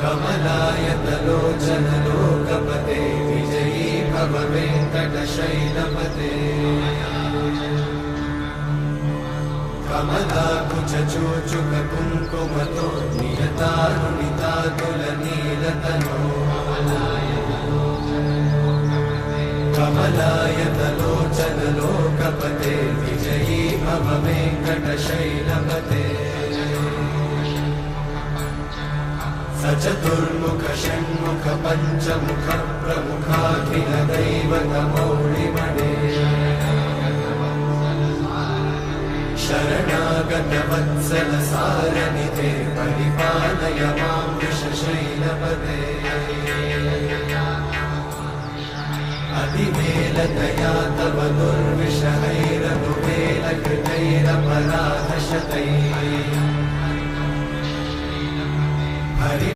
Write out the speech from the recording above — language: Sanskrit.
कमलायतलोचन लोकपते विजयी भव वेङ्कटशैलपते कमलाकुचूचुक कुङ्कुमतो नियतारुणितातुलनीलतनो कमलायतलोचन लोकपते विजयी भव वेङ्कटशैलपते सचतुर्मुख षण्मुख पञ्चमुख प्रमुखाखिल दैवतमौलिमणे शरणागत वत्सल सारनिधे परिपालय मां वृषशैलपते अतिवेलतया तव दुर्विषहैरनुवेलकृतैरपराधशतैः